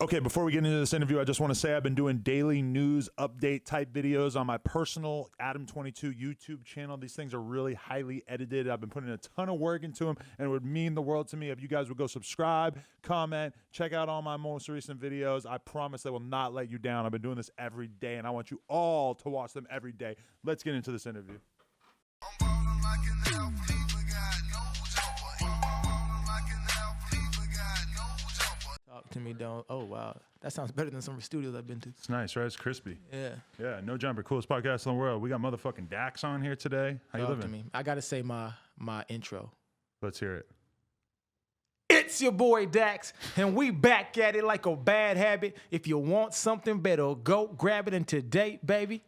Okay, before we get into this interview, I just want to say I've been doing daily news update type videos on my personal Adam22 YouTube channel. These things are really highly edited. I've been putting a ton of work into them, and it would mean the world to me if you guys would go subscribe, comment, check out all my most recent videos. I promise they will not let you down. I've been doing this every day, and I want you all to watch them every day. Let's get into this interview. Talk to me, don't. Oh, wow. That sounds better than some studios I've been to. It's nice, right? It's crispy. Yeah. Yeah, No Jumper, coolest podcast in the world. We got motherfucking Dax on here today. How you Talk living? to me. I got to say my intro. Let's hear it. It's your boy Dax, and we back at it like a bad habit. If you want something better, go grab it. And today, baby,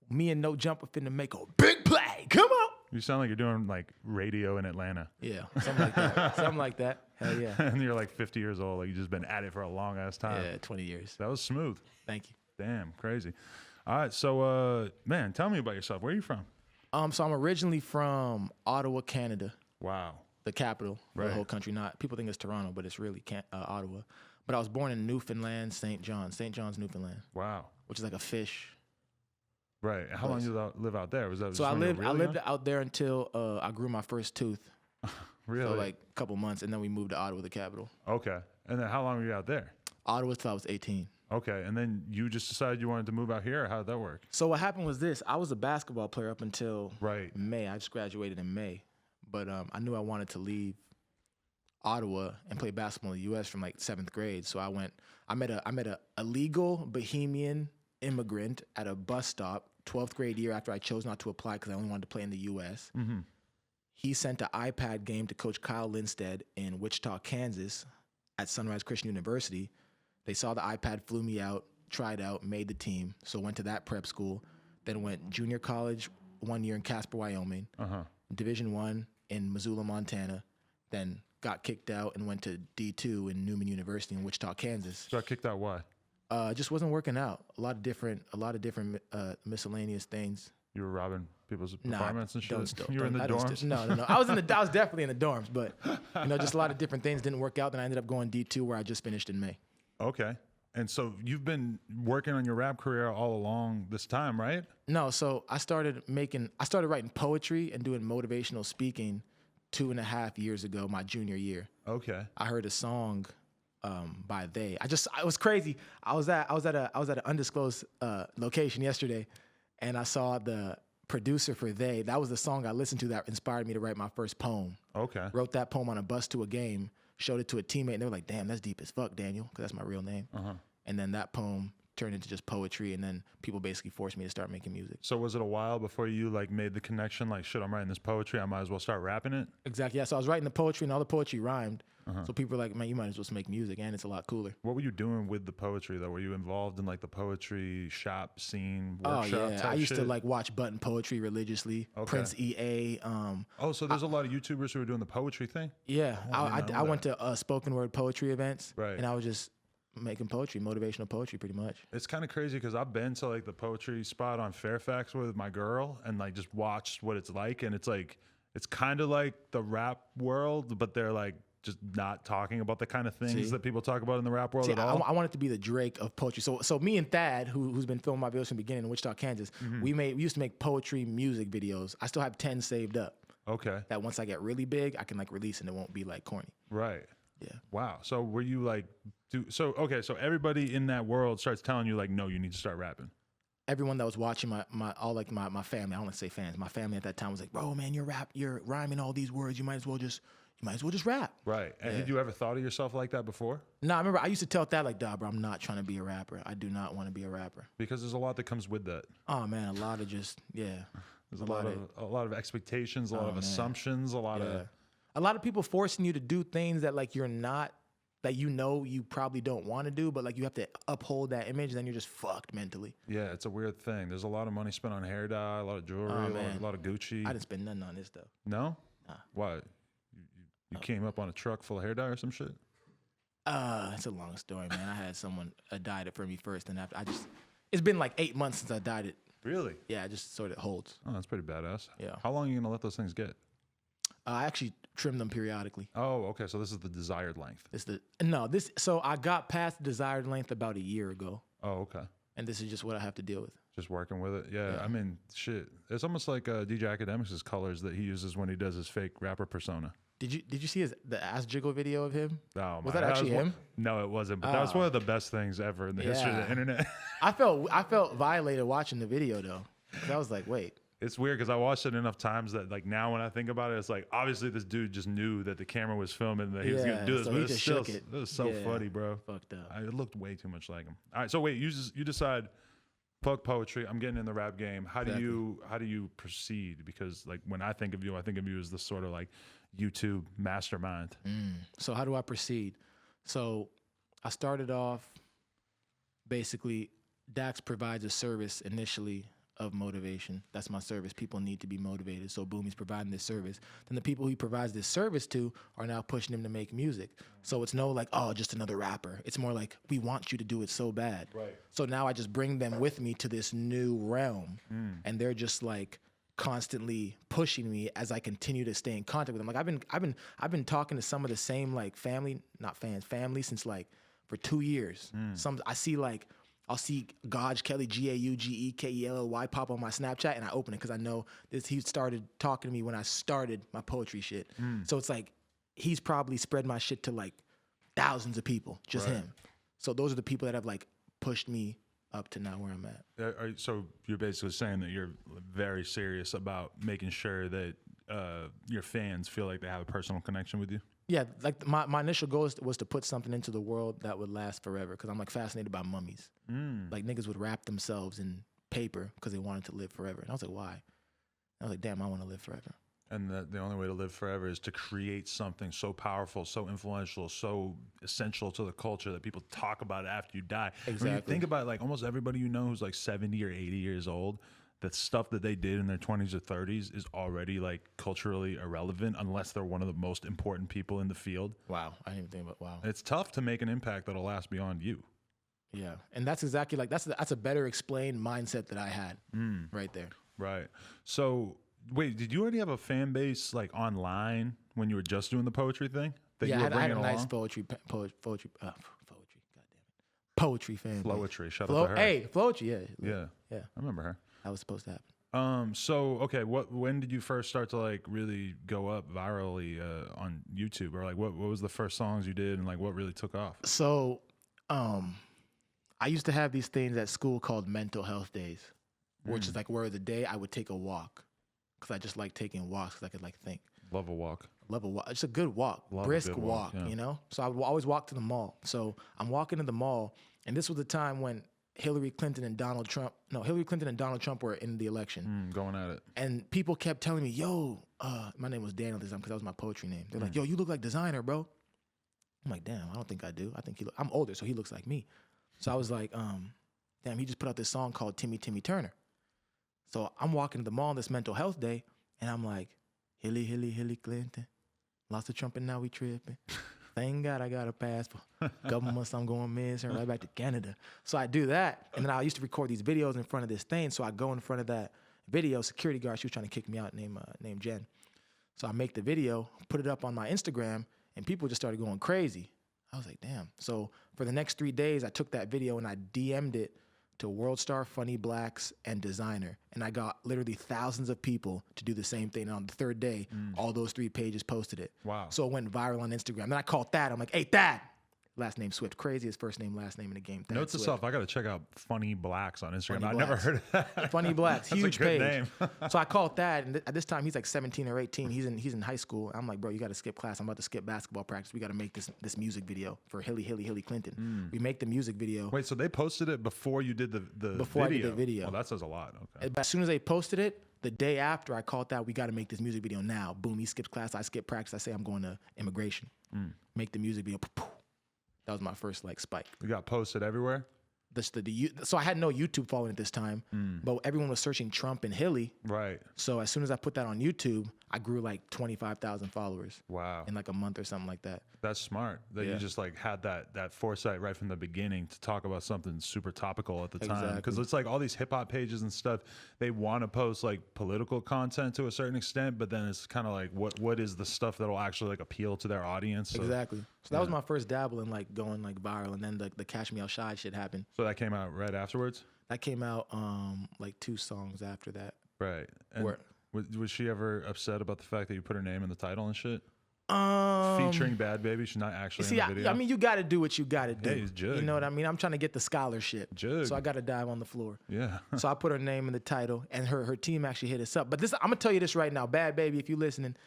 me and No Jumper finna make a big play. Come on. You sound like you're doing like radio in Atlanta. Yeah, something like that. Something like that. Hell yeah. And you're like 50 years old. Like you've just been at it for a long ass time. Yeah, 20 years. That was smooth. Thank you. Damn, crazy. All right, so man, tell me about yourself. Where are you from? So I'm originally from Ottawa, Canada. Wow. The capital of Right. the whole country. Not people think it's Toronto, but it's really Ottawa. But I was born in Newfoundland, St. John's, Newfoundland, Wow. which is like a fish. Right. How long did you live out there? Was that So just I when you were lived really young? out there until I grew my first tooth. Really? So like a couple months, and then we moved to Ottawa, the capital. Okay. And then how long were you out there? Ottawa till I was 18. Okay. And then you just decided you wanted to move out here, or how did that work? So what happened was this: I was a basketball player up until Right. May. I just graduated in May, but I knew I wanted to leave Ottawa and play basketball in the U.S. from like 7th grade. So I met a illegal Bohemian immigrant at a bus stop, 12th grade year after I chose not to apply because I only wanted to play in the U.S. Mm-hmm. He sent an iPad game to Coach Kyle Lindstead in Wichita, Kansas at Sunrise Christian University. They saw the iPad, flew me out, tried out, made the team. So went to that prep school, then went junior college 1 year in Casper, Wyoming, Division I in Missoula, Montana, then got kicked out and went to D2 in Newman University in Wichita, Kansas. So I kicked out why? Just wasn't working out. A lot of different miscellaneous things. You were robbing people's apartments and shit? Don't, You were in the dorms? No. I was definitely in the dorms, but just a lot of different things didn't work out. Then I ended up going D2 where I just finished in May. Okay. And so you've been working on your rap career all along this time, right? No, so I started writing poetry and doing motivational speaking 2.5 years ago, my junior year. Okay. I heard a song by They. It was crazy. I was at an undisclosed location yesterday, and I saw the producer for They. That was the song I listened to that inspired me to write my first poem. Okay. Wrote that poem on a bus to a game, showed it to a teammate, and they were like, "Damn, that's deep as fuck, Daniel," because that's my real name. And then that poem turned into just poetry, and then people basically forced me to start making music. So was it a while before you like made the connection? Like, shit, I'm writing this poetry. I might as well start rapping it. Exactly. Yeah. So I was writing the poetry, and all the poetry rhymed. So people were like, "Man, you might as well just make music, and it's a lot cooler." What were you doing with the poetry though? Were you involved in like the poetry shop scene, workshop Oh yeah, type I used shit? to like watch Button Poetry religiously. Okay. Prince EA. Oh, so there's a lot of YouTubers who are doing the poetry thing? Yeah, I didn't know I went to spoken word poetry events, Right. and I was just making poetry, motivational poetry, pretty much. It's kind of crazy because I've been to like the poetry spot on Fairfax with my girl and like just watched what it's like, and it's like it's kind of like the rap world, but they're like just not talking about the kind of things that people talk about in the rap world See, at all. I wanted to be the Drake of poetry. So me and Thad, who's been filming my videos from the beginning in Wichita, Kansas, we used to make poetry music videos. I still have 10 saved up. Okay. That once I get really big, I can like release and it won't be like corny. Right. Yeah. Wow. So were you like, so everybody in that world starts telling you like, no, you need to start rapping. Everyone that was watching my family, I don't want to say fans, my family at that time was like, "Bro, man, you're rhyming all these words. You might as well just rap." Right. And had you ever thought of yourself like that before? No, I remember I used to tell Thad like, "Dawg, bro, I'm not trying to be a rapper. I do not want to be a rapper." Because there's a lot that comes with that. Oh man, a lot of just There's a lot of expectations, a lot of assumptions, a lot of people forcing you to do things that like you're not, that you probably don't want to do, but like you have to uphold that image, and then you're just fucked mentally. Yeah, it's a weird thing. There's a lot of money spent on hair dye, a lot of jewelry, a lot of Gucci. I didn't spend nothing on this stuff. No? Nah. Why? You came up on a truck full of hair dye or some shit? It's a long story, man. I had someone dyed it for me first, and after it's been like 8 months since I dyed it. Really? Yeah, it just sort of holds. Oh, that's pretty badass. Yeah. How long are you gonna let those things get? I actually trim them periodically. Oh, okay. So this is the desired length. So I got past the desired length about a year ago. Oh, okay. And this is just what I have to deal with. Just working with it. Yeah. I mean, shit. It's almost like DJ Academics' colors that he uses when he does his fake rapper persona. Did you see the ass jiggle video of him? Oh, was that actually him? No, it wasn't. But that was one of the best things ever in the history of the internet. I felt violated watching the video though. 'Cause I was like, wait. It's weird because I watched it enough times that like now when I think about it, it's like obviously this dude just knew that the camera was filming and that he was gonna do this, so but he it's just still shook it. was so funny, bro. Fucked up. It looked way too much like him. All right, so wait, you decide, fuck poetry. I'm getting in the rap game. How do you proceed? Because like when I think of you as this sort of like YouTube mastermind. So how do I proceed? So I started off basically. Dax provides a service initially of motivation. That's my service. People need to be motivated. So boom, he's providing this service. Then the people he provides this service to are now pushing him to make music. So it's no like, oh, just another rapper. It's more like, we want you to do it so bad. Right. So now I just bring them with me to this new realm. And they're just like constantly pushing me as I continue to stay in contact with them. Like I've been talking to some of the same like family since like for 2 years. I'll see Gauge Kelly, Gaugekely pop on my Snapchat, and I open it because I know he started talking to me when I started my poetry shit. So it's like he's probably spread my shit to like thousands of people, just him. So those are the people that have like pushed me up to now where I'm at. So you're basically saying that you're very serious about making sure that your fans feel like they have a personal connection with you? Yeah, like my initial goal was to put something into the world that would last forever because I'm like fascinated by mummies. Like niggas would wrap themselves in paper because they wanted to live forever. And I was like, why? I was like, damn, I want to live forever. And the only way to live forever is to create something so powerful, so influential, so essential to the culture that people talk about after you die. Exactly. When you think about like almost everybody you know who's like 70 or 80 years old, the stuff that they did in their 20s or 30s is already like culturally irrelevant unless they're one of the most important people in the field. Wow. I didn't even think about wow. It's tough to make an impact that'll last beyond you. Yeah. And that's exactly like that's a better explained mindset that I had right there. Right. So wait, did you already have a fan base like online when you were just doing the poetry thing? That Yeah, you were I had a bringing nice along? poetry, poetry fan. Flowetry. Shout out to her. Hey, Flowetry, Yeah. Yeah. I remember her. That was supposed to happen. So okay, when did you first start to like really go up virally on YouTube, or like what was the first songs you did and like what really took off? So, I used to have these things at school called mental health days, which is like where the day I would take a walk because I just like taking walks because I could like think. Love a walk. It's a good walk, brisk walk, yeah. you know? So I would always walk to the mall. So I'm walking to the mall, and this was the time when Hillary Clinton and Donald Trump were in the election. Going at it. And people kept telling me, yo, my name was Daniel this time because that was my poetry name. They're like, yo, you look like Designer, bro. I'm like, damn, I don't think I do. I think I'm older, so he looks like me. So I was like, damn, he just put out this song called Timmy Turner. So I'm walking to the mall on this mental health day, and I'm like, Hillary Clinton. Lost the Trump and now we tripping. Thank God I got a passport. Couple months I'm going missing, right back to Canada. So I do that, and then I used to record these videos in front of this thing. So I go in front of that video. Security guard, she was trying to kick me out, named Jen. So I make the video, put it up on my Instagram, and people just started going crazy. I was like, damn. So for the next 3 days, I took that video and I DM'd it to World Star, Funny Blacks, and Designer. And I got literally thousands of people to do the same thing. And on the third day, all those 3 pages posted it. Wow. So it went viral on Instagram. Then I called Thad. I'm like, hey, Thad. Last name Swift. Craziest first name, last name in the game. Thad Note to Swift. self, I got to check out Funny Blacks on Instagram. Funny I've never Blacks. heard of that. Funny Blacks, That's huge a good page. name. So I called Thad, and at this time he's like 17 or 18. He's in high school. I'm like, bro, you got to skip class. I'm about to skip basketball practice. We got to make this music video for Hillary Clinton. We make the music video. Wait, so they posted it before you did the Before video? I did the video. Well, that says a lot. Okay. As soon as they posted it, the day after I called Thad, we got to make this music video now. Boom, he skips class. I skip practice. I say I'm going to immigration. Make the music video. That was my first like spike. You got posted everywhere? So I had no YouTube following at this time, but everyone was searching Trump and Hilly. Right. So as soon as I put that on YouTube, I grew like 25,000 followers. Wow. In like a month or something like that. That's smart that you just like had that foresight right from the beginning to talk about something super topical at the time. Because it's like all these hip hop pages and stuff, they want to post like political content to a certain extent, but then it's kind of like what is the stuff that'll actually like appeal to their audience? So, exactly. So that was my first dabble in like going like viral, and then the Cash Me Outside shit happened. So that came out right afterwards? That came out like 2 songs after that. Right. And was she ever upset about the fact that you put her name in the title and shit? Featuring Bad Baby, she's not actually in the video. I mean, you got to do what you got to do. Hey, it's Jug. You know what I mean? I'm trying to get the scholarship, Jug. so I got to dive on the floor. Yeah. So I put her name in the title, and her team actually hit us up. But this, I'm gonna tell you this right now, Bad Baby, if you're listening,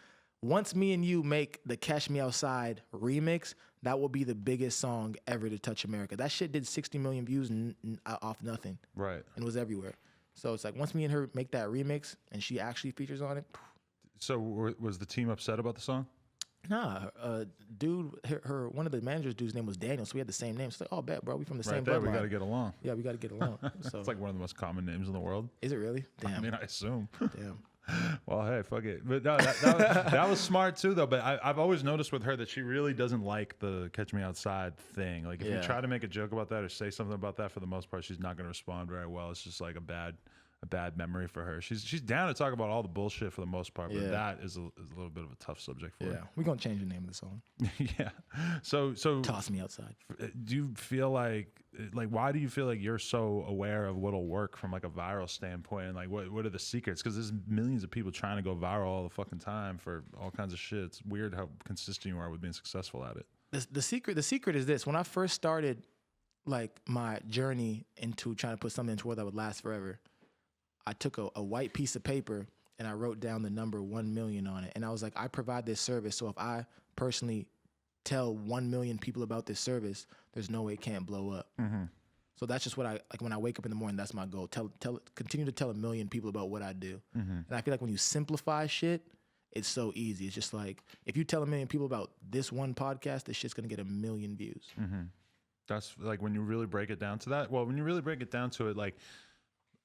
once me and you make the Cash Me Outside remix, that will be the biggest song ever to touch America. That shit did 60 million views off nothing. Right. And was everywhere. So it's like once me and her make that remix, and she actually features on it. So was the team upset about the song? Nah, dude, one of the managers' dude's name was Daniel, so we had the same name. It's like, oh, bet, bro, we from the same bloodline. bloodline. We got to get along. Yeah, we got to get along. So It's like one of the most common names in the world. is it really? Damn. I mean, I assume. Damn. Well, hey, fuck it. But no, that was smart too, though. But I've always noticed with her that she really doesn't like the "Catch Me Outside" thing. Like, if you try to make a joke about that or say something about that, for the most part, she's not going to respond very well. It's just like a bad memory for her. She's down to talk about all the bullshit for the most part, but that is a little bit of a tough subject for her. Yeah, we're gonna change the name of the song. Yeah. So Toss Me Outside. do you feel like why do you feel like you're so aware of what'll work from like a viral standpoint, and like what are the secrets? Because there's millions of people trying to go viral all the fucking time for all kinds of shit. It's weird how consistent you are with being successful at it. The secret is this: when I first started like my journey into trying to put something into a world that would last forever, I took a white piece of paper and I wrote down the number 1 million on it. And I was like, I provide this service, so if I personally tell 1 million people about this service, there's no way it can't blow up. Mm-hmm. So that's just what I like. When I wake up in the morning, that's my goal. Continue to tell 1 million people about what I do. Mm-hmm. And I feel like when you simplify shit, it's so easy. It's just like, if you tell 1 million people about this one podcast, this shit's gonna get 1 million views. Mm-hmm. That's like when you really break it down to that. Well, when you really break it down to it, like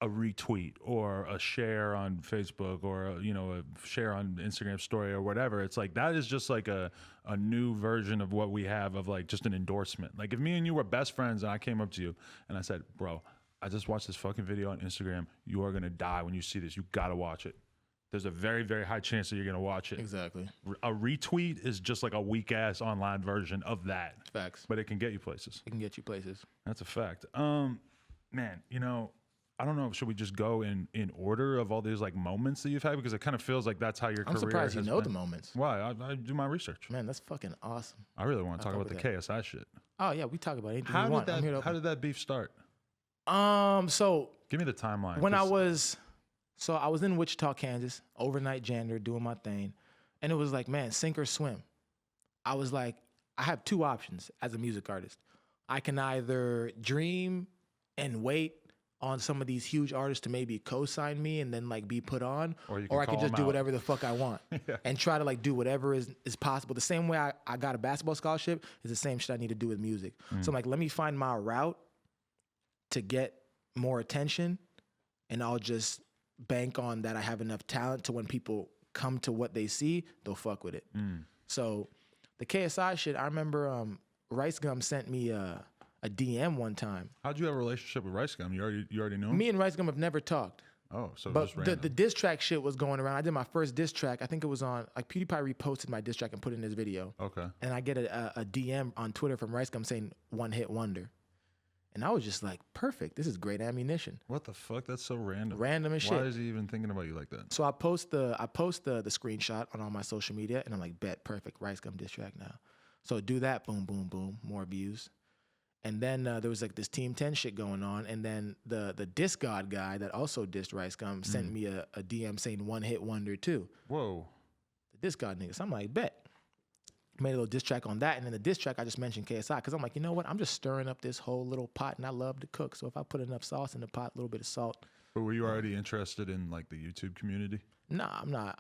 a retweet or a share on Facebook or a share on Instagram story or whatever, it's like that is just like a new version of what we have of like just an endorsement. Like if me and you were best friends and I came up to you and I said, bro, I just watched this fucking video on Instagram. You are gonna die when you see this. You gotta watch it. There's a very, very high chance that you're gonna watch it. Exactly. A retweet is just like a weak ass online version of that. Facts. But it can get you places. It can get you places. That's a fact. Man, I don't know. Should we just go in order of all these like moments that you've had? Because it kind of feels like that's how your career. I'm surprised you know been. the moments. Why? I do my research. Man, that's fucking awesome. I really want to talk about the KSI shit. Oh yeah, we talk about anything How we want. How did that beef start? So give me the timeline. When I was in Wichita, Kansas, overnight janitor, doing my thing, and it was like, man, sink or swim. I was like, I have 2 options as a music artist. I can either dream and wait on some of these huge artists to maybe co-sign me and then like be put on, or I can just do whatever the fuck I want and try to like do whatever is possible. The same way I got a basketball scholarship is the same shit I need to do with music. So I'm like, let me find my route to get more attention, and I'll just bank on that I have enough talent to when people come to what they see, they'll fuck with it. So the KSI shit, I remember Rice Gum sent me a DM one time. How'd you have a relationship with Rice Gum? You already knew him? Me and Rice Gum have never talked. Oh, so but just the diss track shit was going around. I did my first diss track. I think it was on, like, PewDiePie reposted my diss track and put it in his video. Okay. And I get a DM on Twitter from Rice Gum saying "one hit wonder," and I was just like, perfect. This is great ammunition. What the fuck? That's so random. Random as shit. Why is he even thinking about you like that? So I post the screenshot on all my social media, and I'm like, bet, perfect, Rice Gum diss track now. So do that, boom, boom, boom, more views. And then there was like this Team 10 shit going on, and then the Diss God guy that also dissed Rice Gum sent me a DM saying "one hit wonder" too. Whoa. The Diss God nigga. So I'm like, bet. Made a little diss track on that, and then the diss track I just mentioned KSI because I'm like, you know what? I'm just stirring up this whole little pot, and I love to cook. So if I put enough sauce in the pot, a little bit of salt. But were you already interested in like the YouTube community? Nah, I'm not.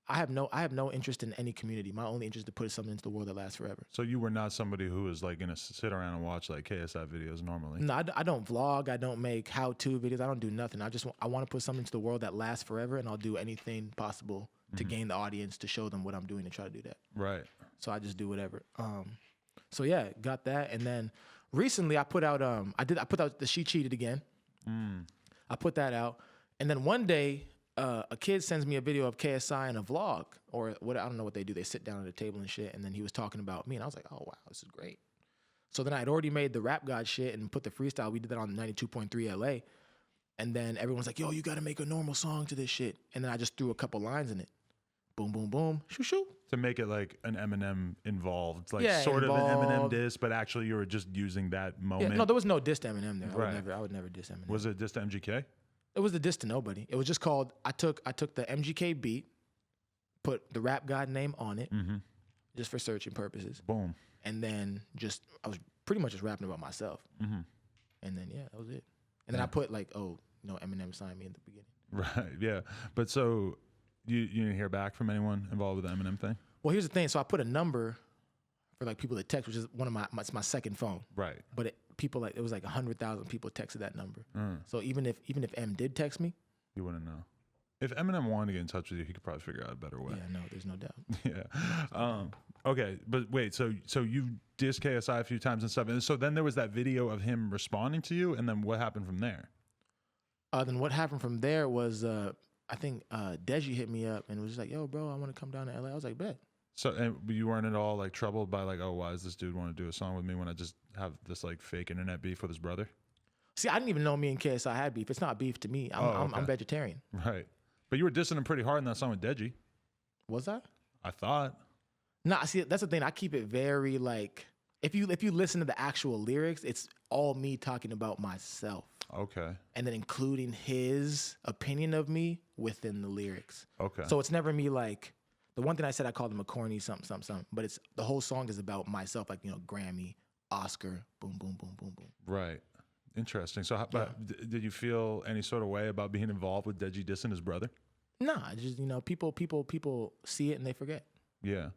I have no interest in any community. My only interest is to put something into the world that lasts forever. So you were not somebody who was like gonna sit around and watch like KSI videos normally. No, I don't vlog. I don't make how-to videos. I don't do nothing. I want to put something into the world that lasts forever, and I'll do anything possible to gain the audience, to show them what I'm doing, and try to do that. Right. So I just do whatever. So yeah, got that, and then recently I put out I put out the She Cheated Again. I put that out, and then one day a kid sends me a video of KSI in a vlog or what, I don't know what they do. They sit down at a table and shit, and then he was talking about me, and I was like, oh wow, this is great. So then I had already made the Rap God shit and put the freestyle. We did that on 92.3 LA, and then everyone's like, yo, you got to make a normal song to this shit, and then I just threw a couple lines in it. Boom, boom, boom, shoo, shoo. To make it like an Eminem involved, like Yeah, sort of an Eminem involved. diss, but actually you were just using that Yeah, moment. no, there was no diss to Eminem there. Right. I would never diss Eminem. Was it diss to MGK? It was the diss to nobody. It was just called, I took the MGK beat, put the Rap God name on it, just for searching purposes. Boom. And then I was pretty much just rapping about myself. And then, yeah, that was it. And then I put like, oh, Eminem signed me in the beginning. Right. Yeah. But so you didn't hear back from anyone involved with the Eminem thing? Well, here's the thing. So I put a number for like people that text, which is one of my second phone. Right. But it was like 100,000 people texted that number. So even if M did text me, you wouldn't know. If Eminem wanted to get in touch with you, he could probably figure out a better way. yeah, no, there's no doubt. Yeah. Okay, but wait. So you dissed KSI a few times and stuff, and so then there was that video of him responding to you, and then what happened from there? Then what happened from there was I think Deji hit me up and was just like, yo, bro, I want to come down to LA. I was like, bet. So and you weren't at all like troubled by like, oh, why does this dude want to do a song with me when I just have this like fake internet beef with his brother? See, I didn't even know me and KSI had beef. It's not beef to me. I'm vegetarian. Right. But you were dissing him pretty hard in that song with Deji. Was I? I thought. Nah, see, that's the thing. I keep it very like, if you listen to the actual lyrics, it's all me talking about myself. Okay. And then including his opinion of me within the lyrics. Okay. So it's never me like, the one thing I said, I called him a corny something, but it's the whole song is about myself, like, Grammy, Oscar, boom, boom, boom, boom, boom. Right. Interesting. So, but did you feel any sort of way about being involved with Deji dissing his brother? Nah, just people see it and they forget. Yeah.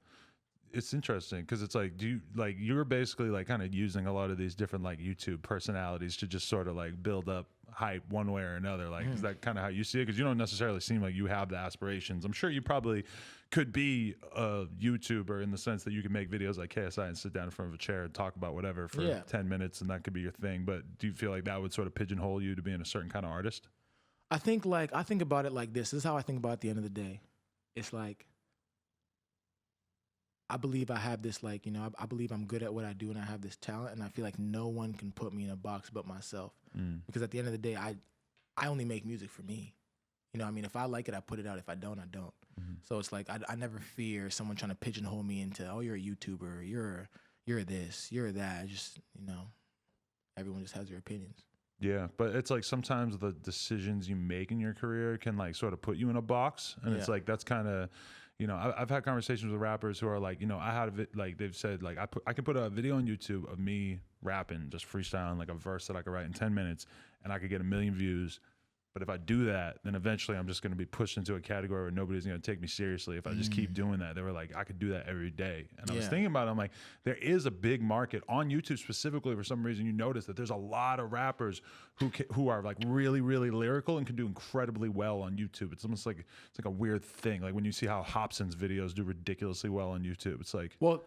It's interesting because it's like, you're basically like kind of using a lot of these different like YouTube personalities to just sort of like build up hype one way or another. Like, is that kind of how you see it? Because you don't necessarily seem like you have the aspirations. I'm sure you probably could be a YouTuber in the sense that you can make videos like KSI and sit down in front of a chair and talk about whatever for 10 minutes and that could be your thing. But do you feel like that would sort of pigeonhole you to being a certain kind of artist? I think about it like this. This is how I think about it at the end of the day. It's like, I believe I have this, like, I believe I'm good at what I do and I have this talent, and I feel like no one can put me in a box but myself. Because at the end of the day, I only make music for me. If I like it, I put it out. If I don't, I don't. So it's like, I never fear someone trying to pigeonhole me into, oh, you're a YouTuber, you're this, you're that. Just, everyone just has their opinions. Yeah, but it's like sometimes the decisions you make in your career can like sort of put you in a box, and it's like that's kind of, I've had conversations with rappers who are like, I had like they've said like I could put a video on YouTube of me rapping, just freestyling like a verse that I could write in 10 minutes, and I could get 1 million views. But if I do that, then eventually I'm just going to be pushed into a category where nobody's going to take me seriously if I just keep doing that. They were like, I could do that every day. And I was thinking about it. I'm like, there is a big market on YouTube specifically. For some reason, you notice that there's a lot of rappers who are like really, really lyrical and can do incredibly well on YouTube. It's almost like it's like a weird thing. Like when you see how Hobson's videos do ridiculously well on YouTube, it's like, well,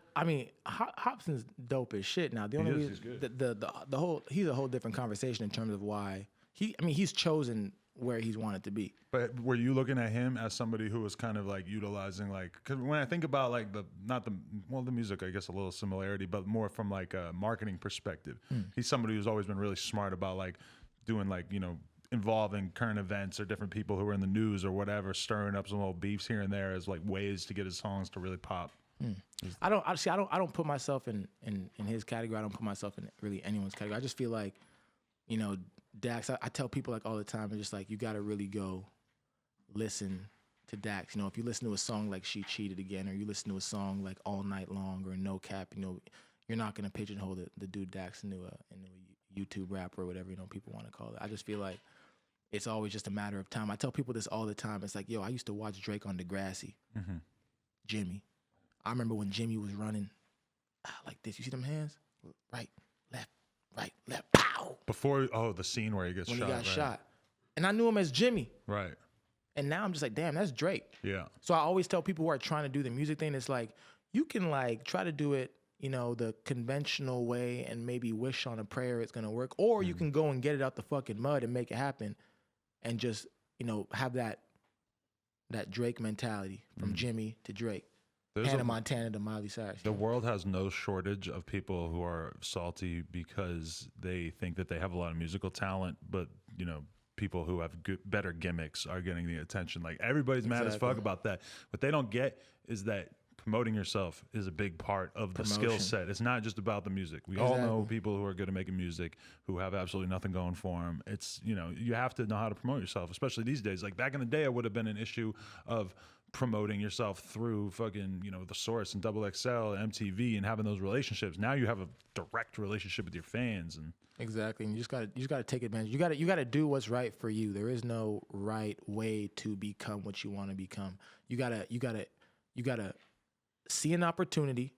Hobson's dope as shit. Now the only reason, he's good. The whole, he's a whole different conversation in terms of why. He's chosen where he's wanted to be. But were you looking at him as somebody who was kind of like utilizing like, because when I think about like the music, I guess a little similarity, but more from like a marketing perspective. He's somebody who's always been really smart about like doing like, involving current events or different people who are in the news or whatever, stirring up some little beefs here and there as like ways to get his songs to really pop. I don't put myself in his category. I don't put myself in really anyone's category. I just feel like, Dax, I tell people like all the time, it's just like, you got to really go listen to Dax. If you listen to a song like She Cheated Again, or you listen to a song like All Night Long or No Cap, you're not going to pigeonhole the dude Dax into a YouTube rapper or whatever, people want to call it. I just feel like it's always just a matter of time. I tell people this all the time. It's like, yo, I used to watch Drake on Degrassi. Mm-hmm. Jimmy. I remember when Jimmy was running like this. You see them hands? Right, left, pow! Before, the scene where he gets when shot. He got shot. And I knew him as Jimmy. Right. And now I'm just like, damn, that's Drake. Yeah. So I always tell people who are trying to do the music thing, it's like, you can like try to do it, you know, the conventional way and maybe wish on a prayer it's going to work. Or you can go and get it out the fucking mud and make it happen and just, you know, have that Drake mentality from Jimmy to Drake. Hannah Montana to Miley Cyrus. The world has no shortage of people who are salty because they think that they have a lot of musical talent, but, you know, people who have better gimmicks are getting the attention. Like, everybody's mad as fuck about that. What they don't get is that promoting yourself is a big part of the skill set. It's not just about the music. We all know people who are good at making music who have absolutely nothing going for them. It's, you know, you have to know how to promote yourself, especially these days. Like, back in the day, it would have been an issue of promoting yourself through fucking, you know, The Source and Double XL and MTV and having those relationships. Now you have a direct relationship with your fans. And exactly. And you just gotta take advantage. You gotta do what's right for you. There is no right way to become what you want to become. You gotta see an opportunity,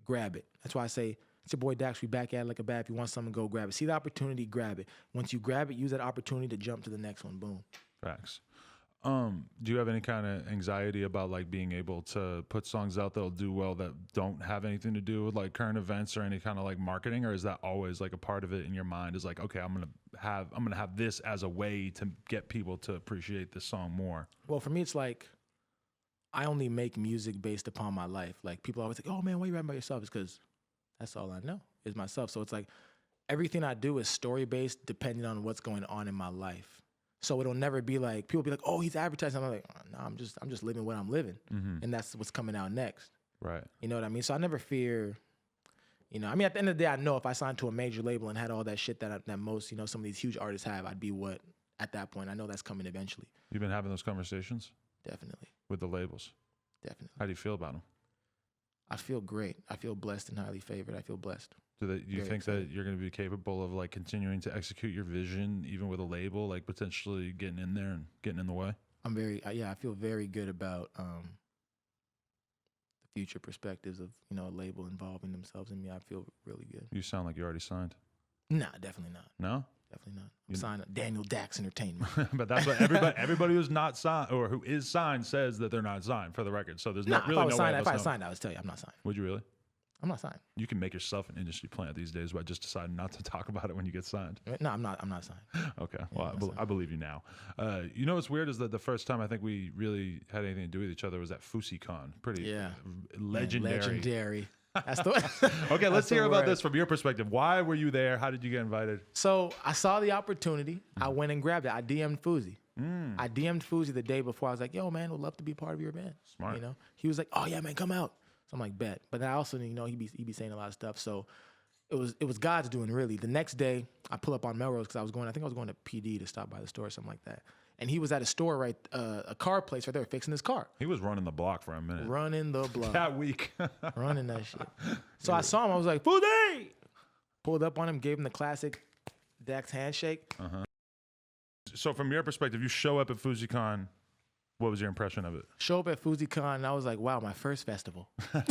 grab it. That's why I say, it's your boy Dax, we back at it like a bat. If you want something, go grab it. See the opportunity, grab it. Once you grab it, use that opportunity to jump to the next one. Boom. Facts. Do you have any kind of anxiety about like being able to put songs out that'll do well that don't have anything to do with like current events or any kind of like marketing, or is that always like a part of it in your mind? Is like, okay, I'm gonna have this as a way to get people to appreciate this song more? Well, for me, it's like I only make music based upon my life. Like, people always like, oh man, why you rapping about yourself? It's because that's all I know is myself. So it's like everything I do is story based, depending on what's going on in my life. So it'll never be like, people be like, oh, he's advertising. I'm like, oh, no, I'm just living what I'm living. And that's what's coming out next. Right. You know what I mean? So I never fear, you know, I mean, at the end of the day, I know if I signed to a major label and had all that shit that most, you know, some of these huge artists have, I'd be what at that point. I know that's coming eventually. You've been having those conversations? Definitely. With the labels? Definitely. How do you feel about them? I feel great. I feel blessed and highly favored. I feel blessed. Do you think that you're going to be capable of like continuing to execute your vision, even with a label, like potentially getting in there and getting in the way? I feel very good about the future perspectives of, you know, a label involving themselves in me. I feel really good. You sound like you're already signed. Nah, definitely not. No? Definitely not. I'm signed to Daniel Dax Entertainment. But that's what everybody who's not signed or who is signed says that they're not signed, for the record. So there's not really no way. If I was signed, I would tell you I'm not signed. Would you really? I'm not signed. You can make yourself an industry plant these days by just deciding not to talk about it when you get signed. No, I'm not signed. Okay. Well, I believe you now. You know what's weird is that the first time I think we really had anything to do with each other was at Fousey Con. Pretty legendary. Man, legendary. That's the Okay, let's hear about this from your perspective. Why were you there? How did you get invited? So I saw the opportunity. I went and grabbed it. I DM'd Fousey. I DM'd Fousey the day before. I was like, yo, man, would love to be part of your band. Smart. You know? He was like, oh, yeah, man, come out. So I'm like, bet. But I also, you know, he be saying a lot of stuff. So it was God's doing, really. The next day, I pull up on Melrose because I think I was going to PD to stop by the store or something like that. And he was at a store a car place right there fixing his car. He was running the block for a minute. Running the block. That week. Running that shit. So I saw him. I was like, Fousey! Pulled up on him, gave him the classic Dax handshake. So from your perspective, you show up at Fousey Con. What was your impression of it? Show up at Fousey Con, and I was like, wow, my first festival. But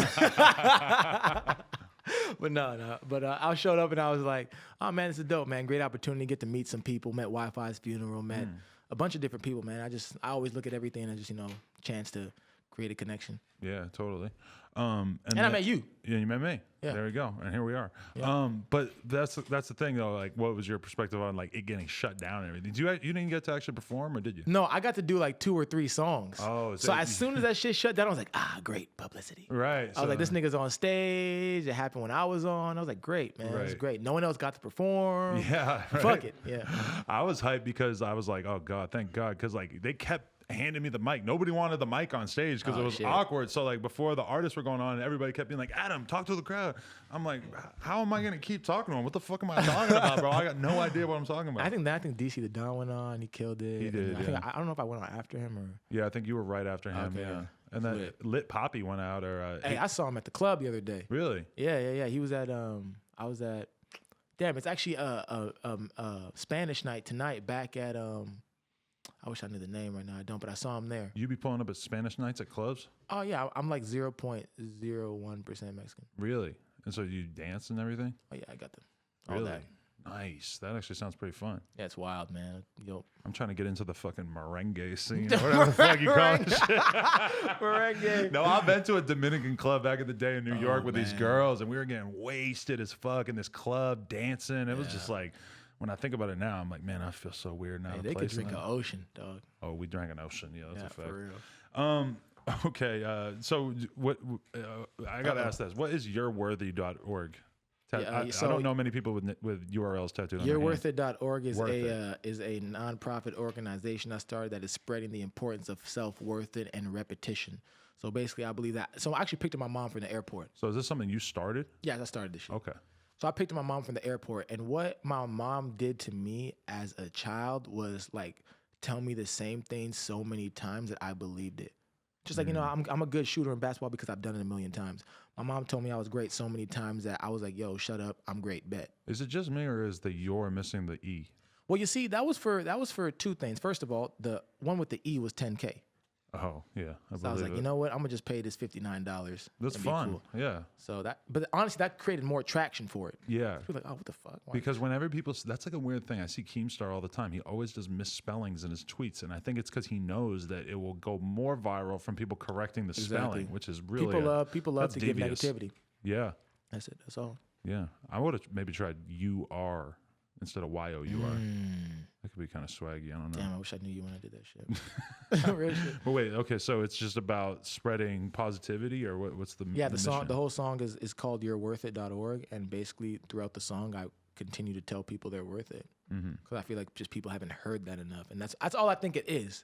no. But I showed up, and I was like, oh, man, it's a dope, man. Great opportunity to get to meet some people. Met Wi-Fi's funeral, met a bunch of different people, man. I always look at everything as just, you know, chance to create a connection. Yeah, totally. And I met you. Yeah, you met me. Yeah. There we go. And here we are. Yeah. But that's the thing though. Like, what was your perspective on like it getting shut down and everything? You didn't get to actually perform, or did you? No, I got to do like 2 or 3 songs. Oh, so as soon as that shit shut down, I was like, great publicity. Right. I was like, this nigga's on stage. It happened when I was on. I was like, great, man. It was great. No one else got to perform. Yeah. Right. Fuck it. Yeah. I was hyped because I was like, oh God, thank God, because like they kept handing me the mic. Nobody wanted the mic on stage because it was awkward. So like before the artists were going on, everybody kept being like, Adam, talk to the crowd. I'm like, how am I gonna keep talking to him? What the fuck am I talking about, bro? I got no idea what I'm talking about. I think DC the Don went on. He killed it. He did. I don't know if I went on after him or. Yeah, I think you were right after him. Okay, yeah. And then Lit Poppy went out. Or hey, I saw him at the club the other day. Really? Yeah. He was at I was at Damn, it's actually a Spanish night tonight back at I wish I knew the name right now. I don't, but I saw him there. You be pulling up at Spanish nights at clubs? Oh yeah, I'm like 0.01% Mexican. Really? And so you dance and everything? Oh yeah, I got all Really? that. Nice. That actually sounds pretty fun. Yeah, it's wild, man. Yo, I'm trying to get into the fucking merengue scene, or whatever the fuck you call it. Merengue. No, I've been to a Dominican club back in the day in New York with these man. girls, and we were getting wasted as fuck in this club dancing. It was just like, when I think about it now, I'm like, man, I feel so weird now. Hey, they could drink an ocean, dog. Oh, we drank an ocean. Yeah, that's a fact. For real. Okay. So what? I gotta ask this. What is yourworthy.org? I don't know many people with URLs tattooed on their hand. Yourworthit.org is a nonprofit organization I started that is spreading the importance of self-worth and repetition. So basically, I believe that. So I actually picked up my mom from the airport. So is this something you started? Yeah, I started this shit. Okay. So I picked up my mom from the airport, and what my mom did to me as a child was like tell me the same thing so many times that I believed it. Just like, I'm a good shooter in basketball because I've done it a million times. My mom told me I was great so many times that I was like, yo, shut up, I'm great, bet. Is it just me, or is the "you're" missing the E? Well, you see, that was for two things. First of all, the one with the E was $10K. Oh, yeah. So I was like, you know what? I'm gonna just pay this $59. That's fun. Cool. Yeah. So but honestly, that created more traction for it. Yeah. People like, oh, what the fuck? Why? Because whenever that's like a weird thing. I see Keemstar all the time. He always does misspellings in his tweets, and I think it's because he knows that it will go more viral from people correcting the spelling, which is really people love to give negativity. Yeah. That's it. That's all. Yeah. I would have maybe tried "you-are" instead of "y-o-u-r." That could be kind of swaggy. I don't know. Damn, I wish I knew you when I did that shit. Real shit. But wait, okay, so it's just about spreading positivity, or what's the the song? Mission? The whole song is called "yourworthit.org," and basically throughout the song, I continue to tell people they're worth it because I feel like just people haven't heard that enough, and that's all I think it is.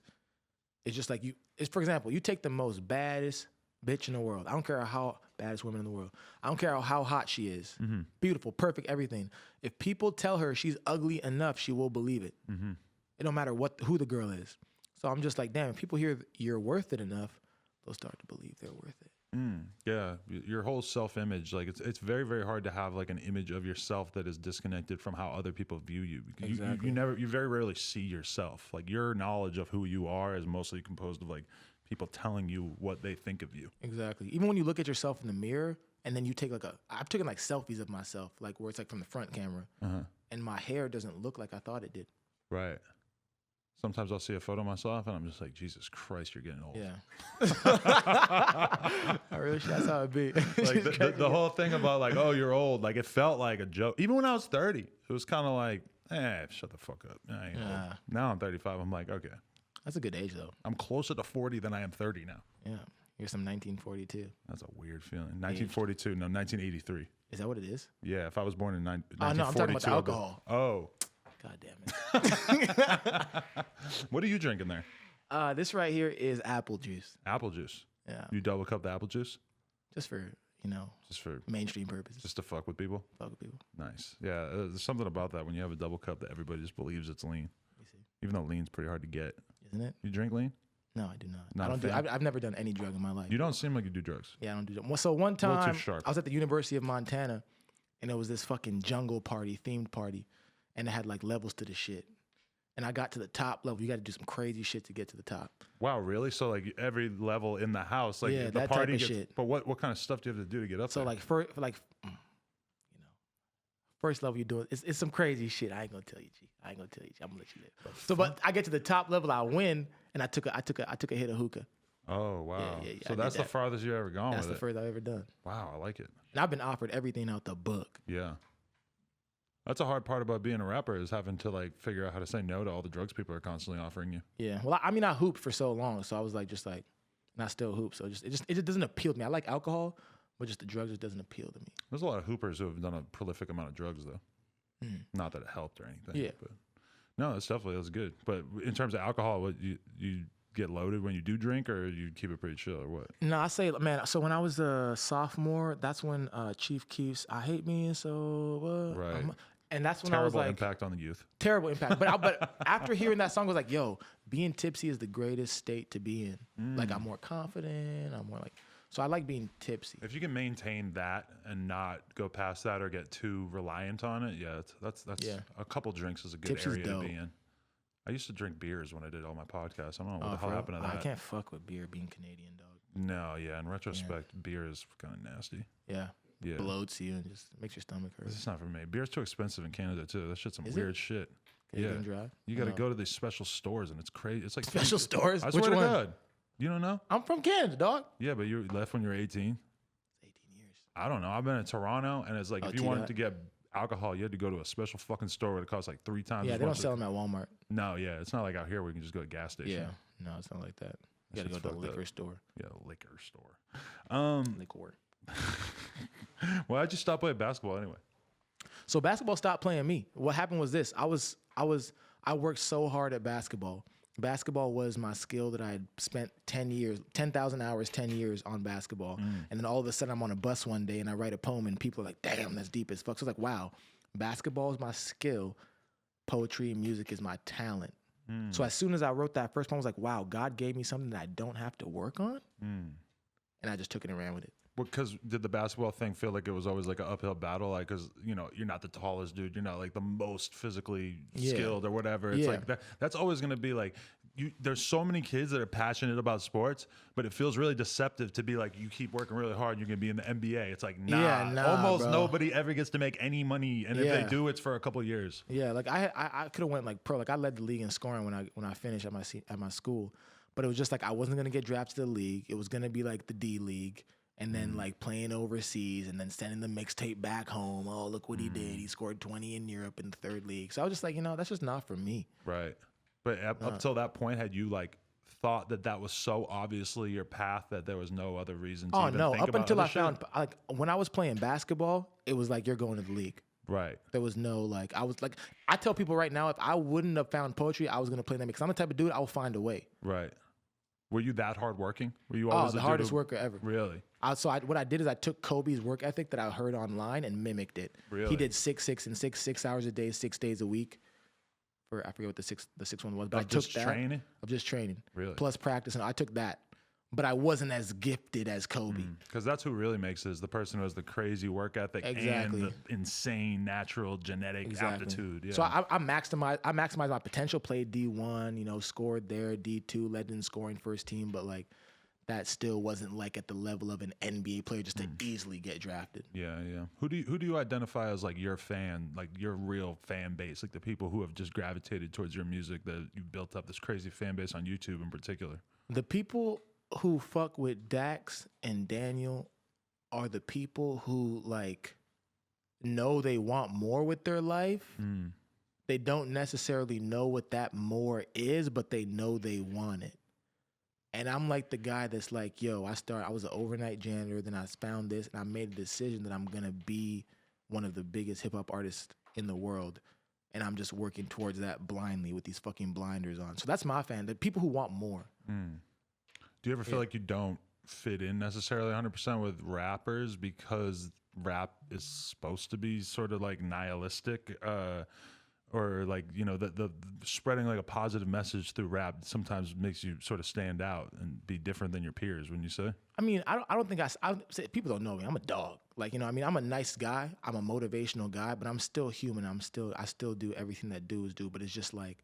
It's just like for example, you take the most baddest bitch in the world. I don't care how baddest woman in the world. I don't care how hot she is. Beautiful, perfect, everything. If people tell her she's ugly enough, she will believe it. It don't matter who the girl is. So I'm just like, damn, if people hear you're worth it enough, they'll start to believe they're worth it. Yeah, your whole self-image, like it's very, very hard to have like an image of yourself that is disconnected from how other people view you. Exactly. You very rarely see yourself. Like your knowledge of who you are is mostly composed of like people telling you what they think of you. Exactly. Even when you look at yourself in the mirror and then you take I've taken like selfies of myself, like where it's like from the front camera, and my hair doesn't look like I thought it did. Right. Sometimes I'll see a photo of myself and I'm just like, Jesus Christ, you're getting old. Yeah. I really, that's how it be. Like the whole thing about like, oh, you're old. Like it felt like a joke. Even when I was 30, it was kind of like, shut the fuck up. I ain't old. Now I'm 35. I'm like, okay. That's a good age though. I'm closer to 40 than I am 30 now. Yeah. You're some 1942. That's a weird feeling. 1942. No, 1983. Is that what it is? Yeah. If I was born in 1942. Oh, no, I'm talking about the alcohol. Oh. God damn it. What are you drinking there? This right here is apple juice. Apple juice? Yeah. You double cup the apple juice? Just for, just for mainstream purposes. Just to fuck with people? Fuck with people. Nice. Yeah, there's something about that when you have a double cup that everybody just believes it's lean. You see. Even though lean's pretty hard to get. Isn't it? You drink lean? No, I do not. I've never done any drug in my life. You don't seem like you do drugs. Yeah, I don't do drugs. So one time, too sharp. I was at the University of Montana, and it was this fucking jungle party, themed party, and it had like levels to the shit. And I got to the top level. You got to do some crazy shit to get to the top. Wow, really? So like every level in the house, like the that party type of shit. But what kind of stuff do you have to do to get up there? So like first level you do it's some crazy shit. I ain't gonna tell you, G. I'm gonna let you live. So, but I get to the top level, I win, and I took a hit of hookah. Oh wow! Yeah, so that's the farthest you ever gone. That's with the furthest I've ever done. Wow, I like it. And I've been offered everything out the book. Yeah. That's a hard part about being a rapper is having to like figure out how to say no to all the drugs people are constantly offering you. Yeah. Well, I hooped for so long, so I was like, and I still hoop. So it just doesn't appeal to me. I like alcohol, but just the drugs just doesn't appeal to me. There's a lot of hoopers who have done a prolific amount of drugs though. Not that it helped or anything. Yeah. But no, that's good. But in terms of alcohol, what you get loaded when you do drink, or you keep it pretty chill, or what? No, I say, man. So when I was a sophomore, that's when Chief Keef's "I Hate Me," and so right. And that's when terrible I was like, impact on the youth. Terrible impact. But after hearing that song, I was like, yo, being tipsy is the greatest state to be in. Like I'm more confident. I'm more like, So I like being tipsy. If you can maintain that and not go past that or get too reliant on it, that's a couple drinks is a good Tips is area to dope. be in. I used to drink beers when I did all my podcasts. I don't know what the for hell real? happened to that. I can't fuck with beer being Canadian, dog. No, in retrospect, beer is kind of nasty. Yeah. Yeah. Bloats you and just makes your stomach hurt. This is not for me. Beer's too expensive in Canada too. That shit's some Is weird it? shit. Canadian Dry? You got to go to these special stores and it's crazy. It's like Special stores? I Which swear to one? God. You don't know? I'm from Canada, dog. Yeah, but you left when you were 18. 18 years. I don't know. I've been in Toronto and it's like if you wanted to get alcohol, you had to go to a special fucking store where it costs like 3 times. Yeah, as they don't much sell them at Walmart. No, it's not like out here where you can just go to a gas station. Yeah. No, it's not like that. You got to go to the liquor store. Yeah, liquor store. Liquor. Why'd you stop playing basketball anyway? So basketball stopped playing me. What happened was this. I worked so hard at basketball. Basketball was my skill that I had spent 10,000 hours, 10 years on basketball. And then all of a sudden I'm on a bus one day and I write a poem and people are like, damn, that's deep as fuck. So it's like, wow, basketball is my skill. Poetry and music is my talent. So as soon as I wrote that first poem, I was like, wow, God gave me something that I don't have to work on. And I just took it and ran with it. Because did the basketball thing feel like it was always like an uphill battle? Like, because, you're not the tallest dude. You're not like the most physically skilled or whatever. It's like that's always going to be like, there's so many kids that are passionate about sports, but it feels really deceptive to be like, you keep working really hard and you're going to be in the NBA. It's like, nah, almost bro. nobody ever gets to make any money. And if they do, it's for a couple of years. Yeah, like I could have went like pro. Like I led the league in scoring when I finished at my school. But it was just like I wasn't going to get drafted to the league. It was going to be like the D League. And then like playing overseas and then sending the mixtape back home. Oh, look what he did. He scored 20 in Europe in the third league. So I was just like, that's just not for me. Right. But up till that point, had you like thought that was so obviously your path that there was no other reason to even think up about until other I found, like when I was playing basketball, it was like, you're going to the league. Right. There was no like, I tell people right now, if I wouldn't have found poetry, I was going to play them because I'm the type of dude, I will find a way. Right. Were you that hardworking? Were you always the hardest worker ever? Really? What I did is I took Kobe's work ethic that I heard online and mimicked it. Really? He did 6 hours a day, 6 days a week. I forget what the six one was, but I took that. Training? Of just training. Really? Plus practice, and I took that. But I wasn't as gifted as Kobe. Because that's who really makes it, is the person who has the crazy work ethic and the insane natural genetic aptitude. Yeah. So I maximized my potential, played D1, scored there, D2, led in scoring first team, but like that still wasn't like at the level of an NBA player just to easily get drafted. Yeah. Who do you identify as like your fan, like your real fan base, like the people who have just gravitated towards your music, that you built up this crazy fan base on YouTube in particular? The people who fuck with Dax and Daniel are the people who like know they want more with their life. They don't necessarily know what that more is, but they know they want it. And I'm like the guy that's like, yo, I was an overnight janitor, then I found this, and I made a decision that I'm gonna be one of the biggest hip hop artists in the world. And I'm just working towards that blindly with these fucking blinders on. So that's my fan, the people who want more. Do you ever feel like you don't fit in necessarily 100% with rappers because rap is supposed to be sort of like nihilistic, or like, the spreading like a positive message through rap sometimes makes you sort of stand out and be different than your peers, wouldn't you say? I mean, I don't think I say, people don't know me. I'm a dog. Like, I'm a nice guy. I'm a motivational guy, but I'm still human. I still do everything that dudes do, but it's just like,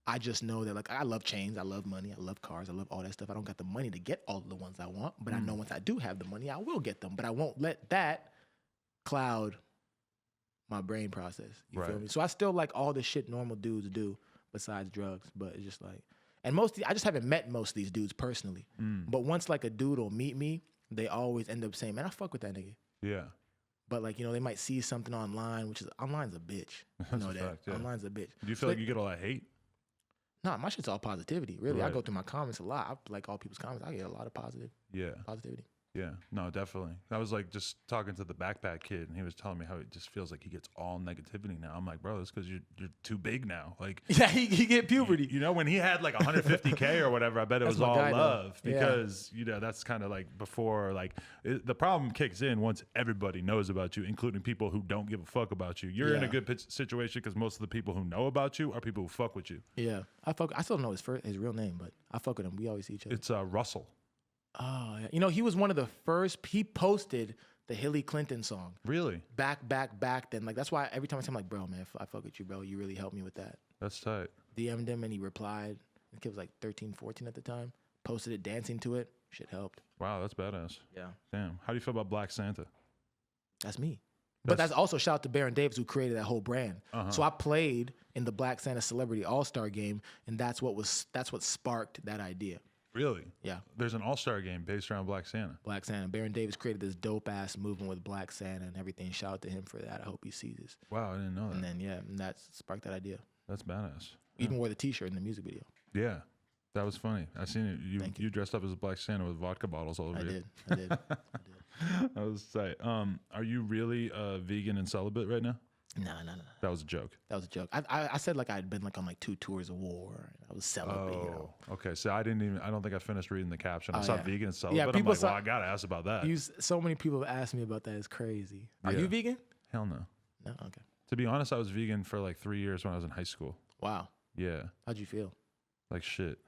I just know that, like, I love chains, I love money, I love cars, I love all that stuff. I don't got the money to get all of the ones I want, but I know once I do have the money, I will get them. But I won't let that cloud my brain process. You feel me? So I still like all the shit normal dudes do besides drugs, but it's just like, and I just haven't met most of these dudes personally. But once like a dude will meet me, they always end up saying, man, I fuck with that nigga. Yeah. But like, they might see something online, online's a bitch. You know that. Fact, yeah. Online's a bitch. Do you feel like you get all that hate? Nah, my shit's all positivity. Really, Right. I go through my comments a lot. I like all people's comments. I get a lot of positivity. Yeah, no, definitely. I was like just talking to the backpack kid, and he was telling me how it just feels like he gets all negativity now. I'm like, bro, it's because you're too big now. Like, Yeah, he get puberty. When he had like 150K or whatever, I bet it That's was my all guy, though. love Yeah. because that's kind of like before the problem kicks in once everybody knows about you, including people who don't give a fuck about you. You're in a good situation because most of the people who know about you are people who fuck with you. Yeah, I still don't know his real name, but I fuck with him. We always see each other. It's Russell. Oh, yeah. You know, he was one of the first. He posted the Hillary Clinton song. Really? Back then. Like, that's why every time I say, I'm like, bro, man, I fuck with you, bro. You really helped me with that. That's tight. DM'd him and he replied. The kid was like 13, 14 at the time. Posted it, dancing to it. Shit helped. Wow, that's badass. Yeah. Damn. How do you feel about Black Santa? That's me. But that's also shout out to Baron Davis, who created that whole brand. So I played in the Black Santa Celebrity All-Star game, and that's what sparked that idea. Really? Yeah. There's an all-star game based around Black Santa. Black Santa. Baron Davis created this dope-ass movement with Black Santa and everything. Shout out to him for that. I hope he sees this. Wow, I didn't know that. And then, and that sparked that idea. That's badass. Even wore the T-shirt in the music video. Yeah, that was funny. I seen it. You dressed up as a Black Santa with vodka bottles all over you. I did. That was tight. Are you really vegan and celibate right now? No. That was a joke. That was a joke. I said like I'd been like on like 2 tours of war. I was celibate. You know? Okay. So I don't think I finished reading the caption. I saw vegan and celibate. Yeah, I'm like, well, I gotta ask about that. So many people have asked me about that. It's crazy. Are you vegan? Hell no. No. Okay. To be honest, I was vegan for like 3 years when I was in high school. Wow. Yeah. How'd you feel? Like shit.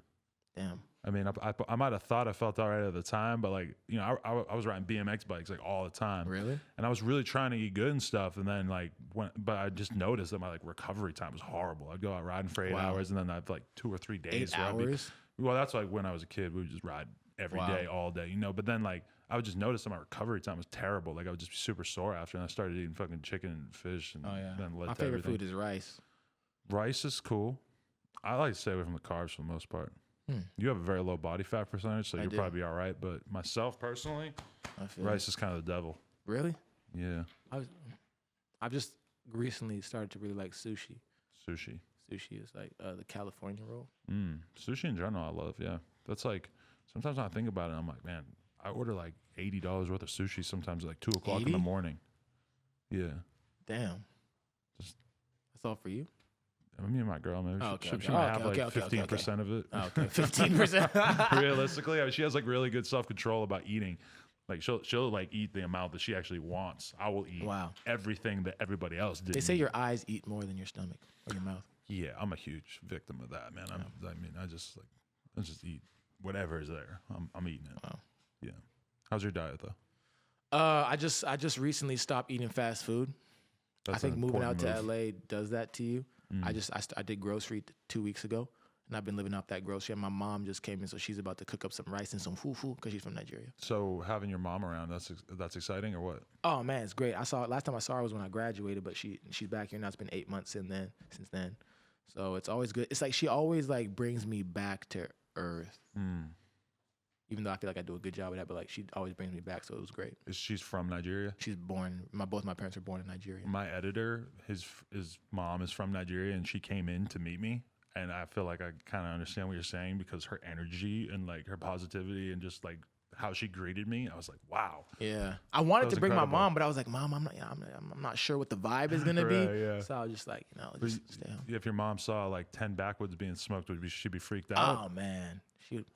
Damn. I mean, I might have thought I felt all right at the time, but like, you know, I was riding BMX bikes like all the time. Really? And I was really trying to eat good and stuff. And then like, but I just noticed that my like recovery time was horrible. I'd go out riding for 8 hours and then I'd like 2 or 3 days. 8 hours? Well, that's like when I was a kid, we would just ride every day, all day, you know, but then like, I would just notice that my recovery time was terrible. Like I would just be super sore after, and I started eating fucking chicken and fish and then my favorite food is rice. Rice is cool. I like to stay away from the carbs for the most part. You have a very low body fat percentage, so you'll probably be all right. But myself personally, rice is kind of the devil. Really? Yeah. I've just recently started to really like sushi. Sushi is like the California roll. Sushi in general, I love. Yeah, that's like sometimes when I think about it, I'm like, man, I order like $80 worth of sushi sometimes at like 2 o'clock in the morning. Yeah. Damn. That's all for you? Me and my girl, maybe she might have like 15% of it. Okay, 15%. Realistically, I mean, she has like really good self-control about eating. Like she'll like eat the amount that she actually wants. I will eat everything that everybody else did. They say your eyes eat more than your stomach or your mouth. Yeah, I'm a huge victim of that, man. I just eat whatever is there. I'm eating it. Wow. Yeah. How's your diet though? I just recently stopped eating fast food. I think moving out to LA does that to you. I did grocery 2 weeks ago, and I've been living off that grocery. And my mom just came in, so she's about to cook up some rice and some fufu because she's from Nigeria. So having your mom around, that's exciting or what? Oh man, it's great. Last time I saw her was when I graduated, but she's back here now. It's been 8 months since then. So it's always good. It's like she always like brings me back to earth. Even though I feel like I do a good job of that, but like she always brings me back, so it was great. She's from Nigeria? She's born. Both my parents were born in Nigeria. My editor, his mom is from Nigeria, and she came in to meet me, and I feel like I kind of understand what you're saying because her energy and like her positivity and just like how she greeted me, I was like, wow. Yeah, I wanted to bring my mom, but I was like, Mom, I'm not sure what the vibe is gonna be. Yeah. So I was just like, just stay home. If your mom saw like 10 backwoods being smoked, she'd be freaked out? Oh man,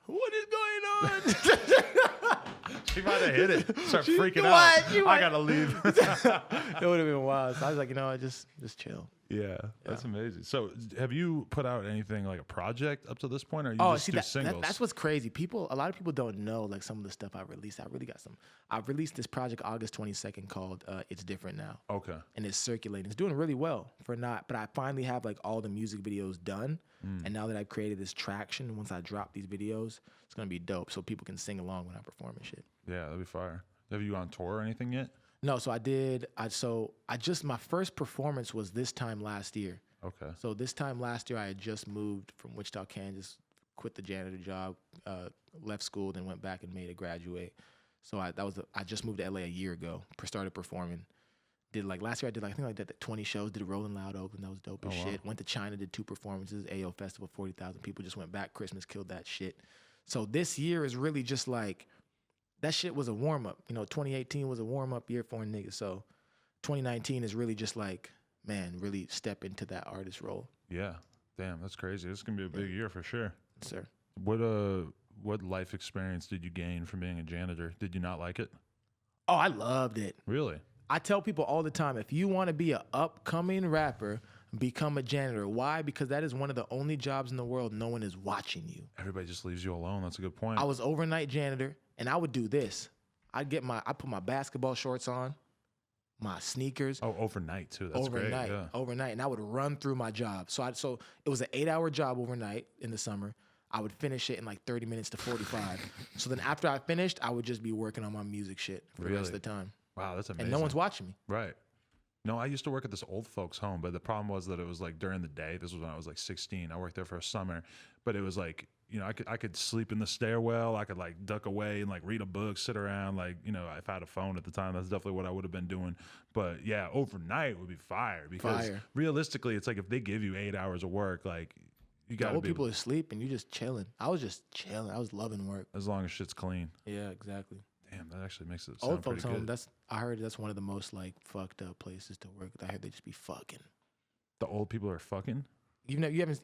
what is going on? She might have hit it. Start freaking out. I gotta leave. It would have been wild. So I was like, just chill. Yeah, that's amazing. So, have you put out anything like a project up to this point, or you just do singles? That's what's crazy. A lot of people don't know like some of the stuff I've released. I've released this project August 22nd called "It's Different Now." Okay. And it's circulating. It's doing really well but I finally have like all the music videos done, and now that I've created this traction, once I drop these videos, it's gonna be dope. So people can sing along when I perform and shit. Yeah, that'd be fire. Have you on tour or anything yet? No, so my first performance was this time last year. Okay. So this time last year, I had just moved from Wichita, Kansas, quit the janitor job, left school, then went back and made a graduate. So I just moved to LA a year ago, started performing. Last year I did I think I did 20 shows, did a Rolling Loud Oakland, that was dope as shit. Went to China, did 2 performances, AO Festival, 40,000 people, just went back, Christmas killed that shit. So this year is really just like, that shit was a warm-up. 2018 was a warm-up year for a nigga. So 2019 is really just like, man, really step into that artist role. Yeah. Damn, that's crazy. This is going to be a big year for sure. Yes, sir. What life experience did you gain from being a janitor? Did you not like it? Oh, I loved it. Really? I tell people all the time, if you want to be an upcoming rapper, become a janitor. Why? Because that is one of the only jobs in the world no one is watching you. Everybody just leaves you alone. That's a good point. I was overnight janitor. And I would do this. I put my basketball shorts on, my sneakers. Oh, overnight too. That's overnight, great. Yeah. overnight, and I would run through my job. So it was an 8-hour job overnight in the summer. I would finish it in like 30 minutes to 45. So then after I finished, I would just be working on my music shit for the rest of the time. Wow, that's amazing. And no one's watching me. Right. No, I used to work at this old folks home, but the problem was that it was like during the day. This was when I was like 16. I worked there for a summer, but it was like, you know, I could sleep in the stairwell. I could like duck away and like read a book, sit around. Like, you know, if I had a phone at the time, that's definitely what I would have been doing. But yeah, overnight would be fire because realistically, it's like if they give you 8 hours of work, like you got old people are asleep and you just chilling. I was just chilling. I was loving work. As long as shit's clean. Yeah, exactly. Damn, that actually makes it sound old folks pretty home. good. I heard that's one of the most like fucked up places to work. I heard they just be fucking. The old people are fucking? You haven't.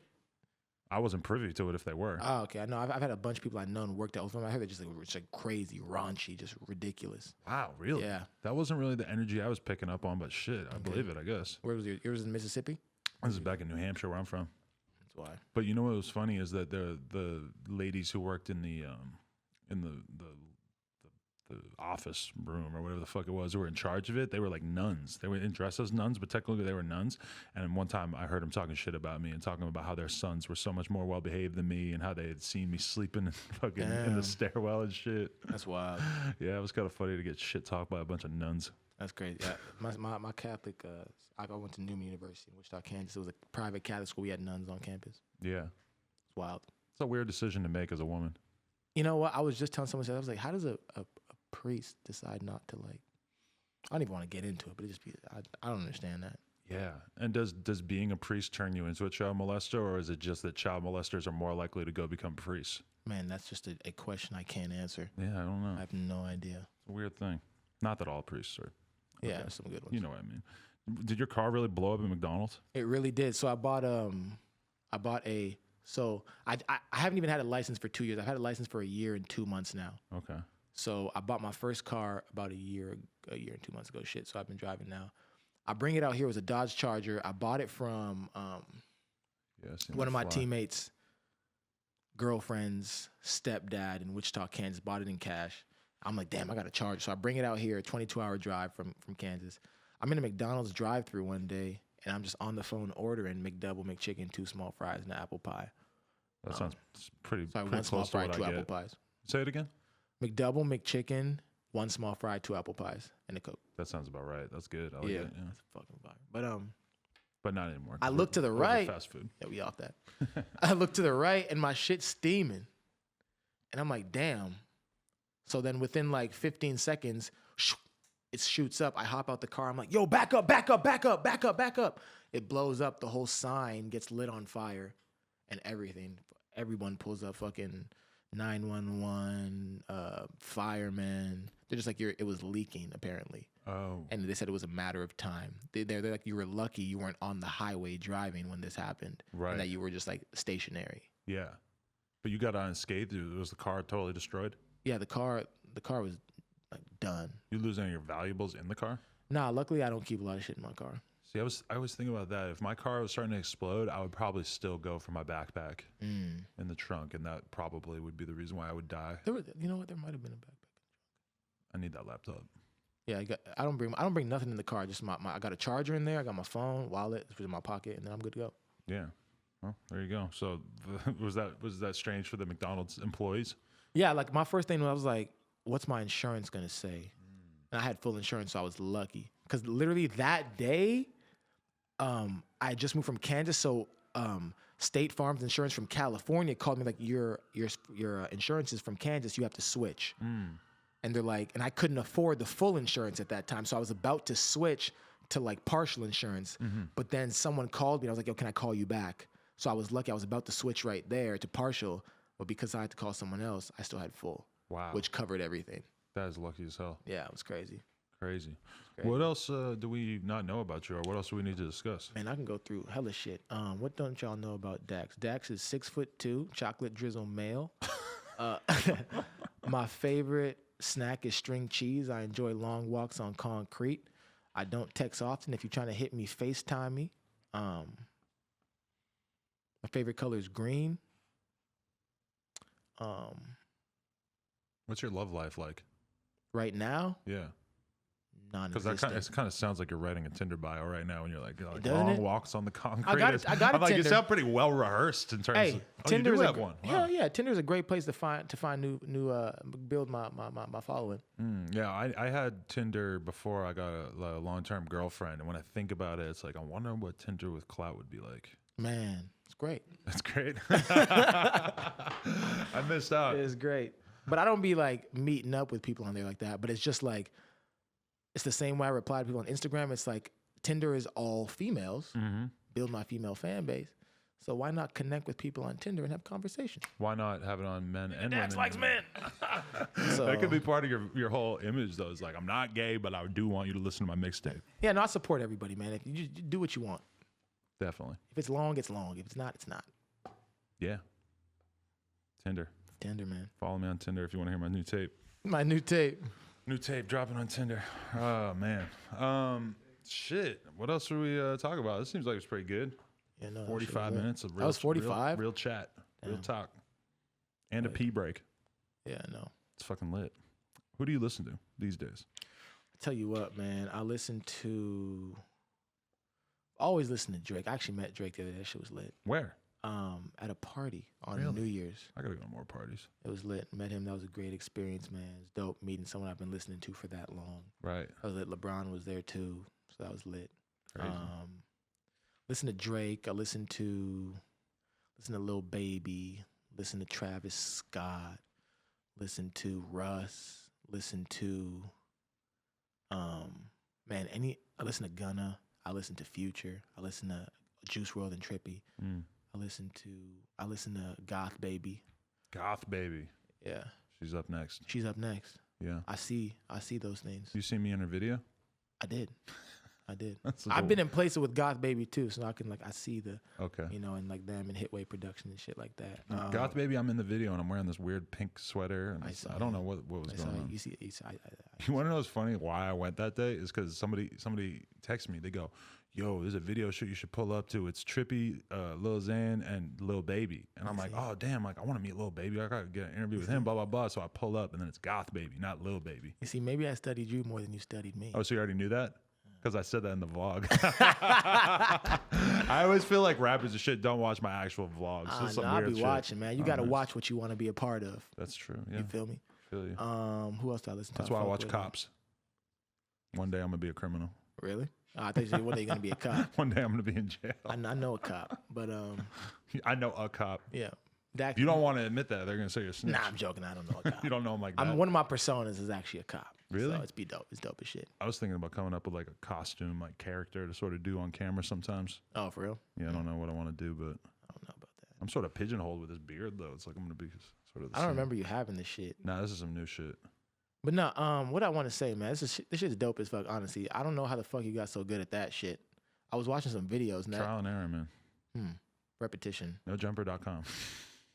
I wasn't privy to it if they were. Oh, okay. I know. I've had a bunch of people I know and worked at old folks. I heard they're just like crazy, raunchy, just ridiculous. Wow, really? Yeah. That wasn't really the energy I was picking up on, but shit, I believe it, I guess. Where was yours in Mississippi? This is back in New Hampshire where I'm from. That's why. But you know what was funny is that the ladies who worked in the office room or whatever the fuck it was who were in charge of it, they were like nuns. They were dressed as nuns, but technically they were nuns. And one time I heard them talking shit about me and talking about how their sons were so much more well behaved than me and how they had seen me sleeping in fucking in the stairwell and shit. That's wild. Yeah, it was kind of funny to get shit talked by a bunch of nuns. That's crazy. Yeah, my Catholic, I went to Newman University in Wichita, Kansas. It was a private Catholic school. We had nuns on campus. Yeah. It's wild. It's a weird decision to make as a woman. You know what? I was just telling someone, I was like, how does a priest decide not to like, I don't even want to get into it, but it just be, I don't understand that. Yeah. And does being a priest turn you into a child molester, or is it just that child molesters are more likely to go become priests? Man, that's just a question I can't answer. Yeah, I don't know. I have no idea. It's a weird thing. Not that all priests are. Okay. Yeah, some good ones. You know what I mean. Did your car really blow up at McDonald's? It really did. So I bought so I haven't even had a license for 2 years. I've had a license for a year and 2 months now. Okay. So I bought my first car about a year and 2 months ago. Shit. So I've been driving now. I bring it out here. It was a Dodge Charger. I bought it from one of my teammates' girlfriend's stepdad in Wichita, Kansas. Bought it in cash. I'm like, damn, I got a Charger. So I bring it out here, a 22-hour drive from Kansas. I'm in a McDonald's drive-thru one day, and I'm just on the phone ordering McDouble, McChicken, 2 small fries, and an apple pie. That sounds pretty, sorry, pretty 1 small close to fry, what 2 I apple get. pies. Say it again. McDouble, McChicken, 1 small fry, 2 apple pies, and a Coke. That sounds about right. That's good. I like it. Yeah. That's fucking fire. But not anymore. I look to the right. Fast food. Yeah, we off that. I look to the right, and my shit's steaming, and I'm like, damn. So then within like 15 seconds, it shoots up. I hop out the car. I'm like, yo, back up, back up, back up, back up, back up. It blows up. The whole sign gets lit on fire and everything. Everyone pulls up, fucking 911, firemen. They're just like, it was leaking, apparently. Oh. And they said it was a matter of time. They're like, you were lucky you weren't on the highway driving when this happened. Right. And that you were just like stationary. Yeah. But you got unscathed. Was the car totally destroyed? Yeah, the car was like done. You lose any of your valuables in the car? Nah, luckily I don't keep a lot of shit in my car. See, I was thinking about that. If my car was starting to explode, I would probably still go for my backpack in the trunk, and that probably would be the reason why I would die. You know what? There might have been a backpack. I need that laptop. Yeah, I don't bring nothing in the car. Just I got a charger in there. I got my phone, wallet, it's in my pocket, and then I'm good to go. Yeah. Well, there you go. So was that strange for the McDonald's employees? Yeah, like my first thing was I was like, what's my insurance gonna say? And I had full insurance, so I was lucky. Because literally that day, I just moved from Kansas, so State Farm's insurance from California called me like, your insurance is from Kansas, you have to switch. And they're like, and I couldn't afford the full insurance at that time, so I was about to switch to like partial insurance. But then someone called me, and I was like, yo, can I call you back? So I was lucky, I was about to switch right there to partial, but because I had to call someone else, I still had full. Wow. Which covered everything. That is lucky as hell. Yeah, it was crazy. Crazy. What else do we not know about you, or what else do we need to discuss? Man, I can go through hella shit. What don't y'all know about Dax? Dax is 6'2", chocolate drizzle male. My favorite snack is string cheese. I enjoy long walks on concrete. I don't text often. If you're trying to hit me, FaceTime me. My favorite color is green. What's your love life like? Right now, Yeah. Because non-existent. it kind of sounds like you're writing a Tinder bio right now, and you're like Doesn't long it? walks on the concrete. I got a I'm like, you Tinder. sound pretty well rehearsed in terms Hey, of. Oh, Tinder you is do a have one. Wow. yeah. Tinder is a great place to find new build my following. Yeah, I had Tinder before I got a long-term girlfriend, and when I think about it, it's like I wonder what Tinder with clout would be like. Man, it's great. That's great. I missed out. It's great. But I don't be like meeting up with people on there like that. But it's just like, it's the same way I reply to people on Instagram. It's like Tinder is all females, build my female fan base. So why not connect with people on Tinder and have conversations? Why not have it on men and Dax women? likes men. So, That could be part of your whole image, though. It's like, I'm not gay, but I do want you to listen to my mixtape. yeah, no, I support everybody, man. If you do what you want. Definitely. If it's long, it's long. If it's not, it's not. Yeah. Tinder. Tinder, man. Follow me on Tinder if you want to hear my new tape. My new tape. New tape dropping on Tinder. Oh, man. Shit. What else should we talk about? This seems like it's pretty good. Yeah, no, 45 minutes of real, That was 45? real chat, real Damn. talk, and a pee break. Yeah, no. It's fucking lit. Who do you listen to these days? Tell you what, man. I always listen to Drake. I actually met Drake the other day. That shit was lit. Where? At a party on Really? New Year's. I gotta go to more parties. It was lit. Met him. That was a great experience, man. It's dope meeting someone I've been listening to for that long. Right. That was lit. LeBron was there too, so that was lit. Crazy. Listen to Drake. I listen to Lil Baby. Listen to Travis Scott. Listen to Russ. Listen to I listen to Gunna. I listen to Future. I listen to Juice WRLD and Trippie. I listen to Goth Baby. Goth Baby. Yeah. She's up next. She's up next. Yeah. I see those things. You see me in her video? I did. That's I've been in places with Goth Baby too, so I can I see the Okay. and like them and Hitway production and shit like that. Goth Baby, I'm in the video and I'm wearing this weird pink sweater. And I don't know what was going on. You want to know what's funny? Why I went that day is because somebody texted me. They go, "Yo, there's a video shoot you should pull up to. It's Trippie, Lil Xan, and Lil Baby." And I'm like, "Oh damn! Like I want to meet Lil Baby. I gotta get an interview with him." Blah blah blah. So I pull up and then it's Goth Baby, not Lil Baby. You see, maybe I studied you more than you studied me. Oh, so you already knew that? Because I said that in the vlog. I always feel like rappers and shit don't watch my actual vlogs. It's some I'll weird be shit. watching, man. You got to watch what you want to be a part of. That's true. Yeah. You feel me? Feel you. Who else do I listen to? That's why I watch Cops. One day I'm gonna be a criminal. Really? I thought you said one day you're gonna be a cop. One day I'm gonna be in jail. I know a cop, but I know a cop. yeah. Dax, You don't want to admit that. They're gonna say you're a snitch. Nah, I'm joking. I don't know a cop. You don't know him like that. One of my personas is actually a cop. Really? So it's dope. It's dope as shit. I was thinking about coming up with like a costume, like character to sort of do on camera sometimes. Oh, for real? Yeah, I don't know what I want to do, but I don't know about that. I'm sort of pigeonholed with this beard though. It's like I'm gonna be sort of. I don't remember you having this shit. Nah, this is some new shit. But no, what I want to say, man, this shit's dope as fuck. Honestly, I don't know how the fuck you got so good at that shit. I was watching some videos now. Trial and error, man. Repetition. NoJumper.com.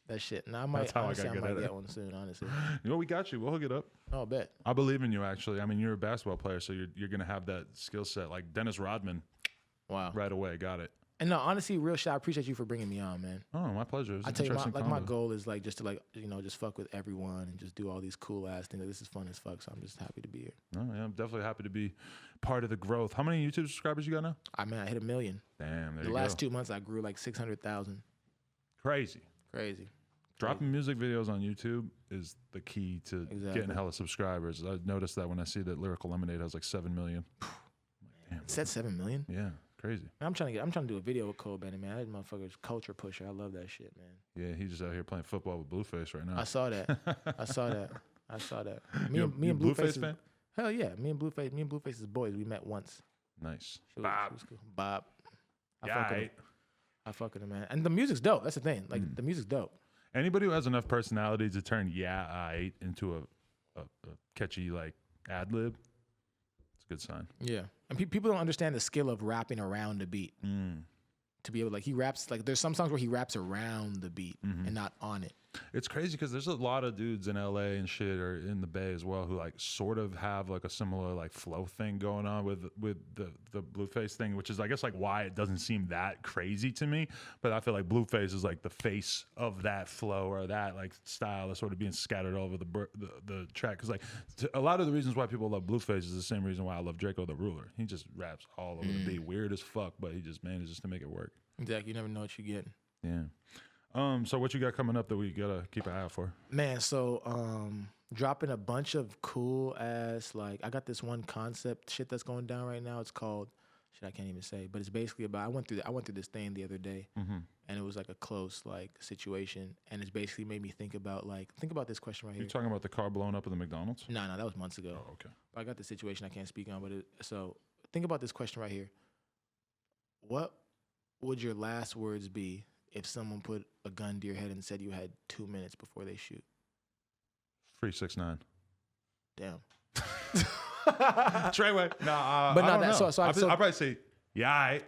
That shit. Now I might get one soon. Honestly. You know, we got you. We'll hook it up. Oh, I bet. I believe in you. Actually, I mean, you're a basketball player, so you're gonna have that skill set. Like Dennis Rodman. Wow. Right away, got it. And no, honestly, real shit. I appreciate you for bringing me on, man. Oh, my pleasure. I tell you, my goal is like just to just fuck with everyone and just do all these cool ass things. Like, this is fun as fuck. So I'm just happy to be here. Oh, yeah, I'm definitely happy to be part of the growth. How many YouTube subscribers you got now? I hit 1 million. Damn, there The you last go. 2 months, I grew like 600,000. Crazy. Dropping music videos on YouTube is the key to getting hella subscribers. I noticed that when I see that Lyrical Lemonade has like 7 million. Damn. It's at 7 million? Yeah, crazy. I'm trying to do a video with Cole Bennett, man. That motherfucker's culture pusher. I love that shit, man. Yeah, he's just out here playing football with Blueface right now. I saw that. Me You and a Blueface fan? Hell yeah. Me and Blueface is boys. We met once. Nice. She was cool. Bob. I fuck with him, man. And the music's dope. That's the thing. Like the music's dope. Anybody who has enough personality to turn into a catchy like ad lib, it's a good sign. Yeah. And people don't understand the skill of rapping around the beat. To be able he raps, like there's some songs where he raps around the beat and not on it. It's crazy because there's a lot of dudes in LA and shit or in the Bay as well who like sort of have like a similar like flow thing going on with the Blueface thing, which is I guess like why it doesn't seem that crazy to me. But I feel like Blueface is like the face of that flow or that like style that's sort of being scattered all over the track. Because like a lot of the reasons why people love Blueface is the same reason why I love Draco the Ruler. He just raps all over the beat, weird as fuck, but he just manages to make it work. Exactly. You never know what you're getting. Yeah. So what you got coming up that we gotta keep an eye out for? Man, so dropping a bunch of cool ass, like I got this one concept shit that's going down right now. It's called shit I can't even say, but it's basically about I went through this thing the other day, and it was like a close like situation, and it's basically made me think about this question right here. You talking about the car blowing up at the McDonald's? No, that was months ago. Oh, okay. I got the situation I can't speak on, but so think about this question right here. What would your last words be if someone put a gun to your head and said you had 2 minutes before they shoot? Free 6ix9ine. Damn. Treyway. Nah, but I not don't that. know. So I'll probably say, yeah, all right.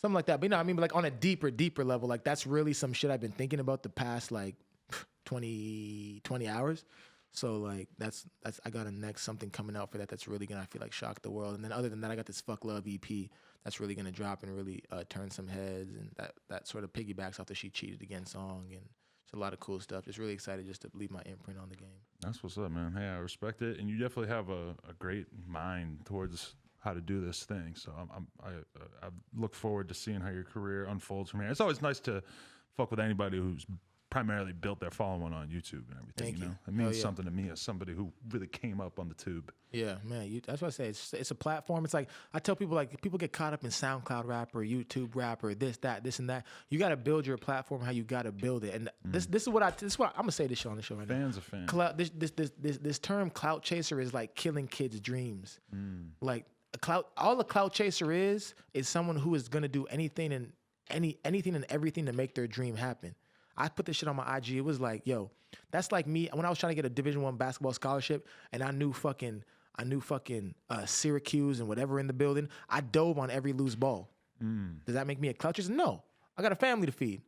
Something like that. But you know what I mean? But like on a deeper level, like that's really some shit I've been thinking about the past like 20 hours. So like that's I got something coming out for that that's really gonna, I feel like, shock the world. And then other than that, I got this Fuck Love EP that's really gonna drop and really turn some heads, and that sort of piggybacks off the She Cheated Again song, and it's a lot of cool stuff. Just really excited just to leave my imprint on the game. That's what's up, man. Hey, I respect it, and you definitely have a great mind towards how to do this thing. So I look forward to seeing how your career unfolds from here. It's always nice to fuck with anybody who's primarily built their following on YouTube and everything. Thank you know, you. it means something to me as somebody who really came up on the tube. Yeah, man. That's what I say. It's a platform. It's like I tell people, like people get caught up in SoundCloud rap or YouTube rap or this and that. You got to build your platform how you got to build it. And this is what I'm gonna say this shit on the show right now. Fans are fans. This term clout chaser is like killing kids' dreams. Like all a clout chaser is someone who is gonna do anything and everything to make their dream happen. I put this shit on my IG. It was like, yo, that's like me when I was trying to get a Division I basketball scholarship, and I knew fucking Syracuse and whatever in the building. I dove on every loose ball. Does that make me a clout chaser? No. I got a family to feed.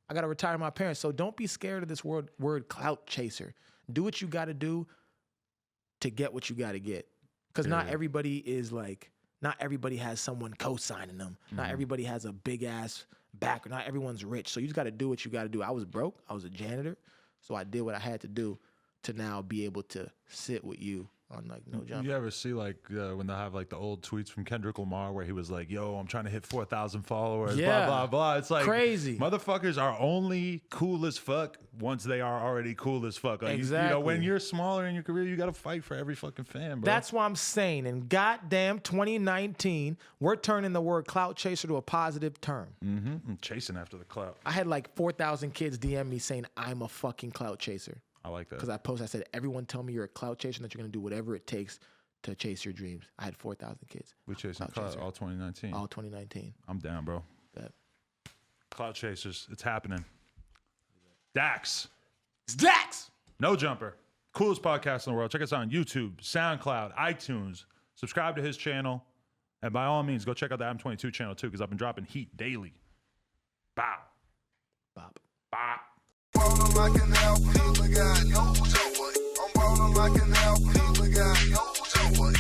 I got to retire my parents. So don't be scared of this word clout chaser. Do what you got to do to get what you got to get. Because not everybody has someone co-signing them. Not everybody has a big ass backer. Not everyone's rich. So you just got to do what you got to do. I was broke. I was a janitor. So I did what I had to do to now be able to sit with you on like No Jumper. You ever see like when they have like the old tweets from Kendrick Lamar where he was like, yo, I'm trying to hit 4,000 followers, blah, blah, blah. It's like crazy. Motherfuckers are only cool as fuck once they are already cool as fuck. Like, exactly. You know, when you're smaller in your career, you got to fight for every fucking fan, bro. That's what I'm saying. In goddamn 2019, we're turning the word clout chaser to a positive term. I'm chasing after the clout. I had like 4,000 kids DM me saying I'm a fucking clout chaser. I like that. Because I said, everyone tell me you're a clout chaser and that you're going to do whatever it takes to chase your dreams. I had 4,000 kids. We chasing clout all 2019. All 2019. I'm down, bro. Bet. Clout chasers, it's happening. Dax. It's Dax! No Jumper. Coolest podcast in the world. Check us out on YouTube, SoundCloud, iTunes. Subscribe to his channel. And by all means, go check out the M22 channel too, because I've been dropping heat daily. Bow. Bop. Bop. Ballin' like an alpha, got no joy. I'm ballin' like an alpha, got no joy.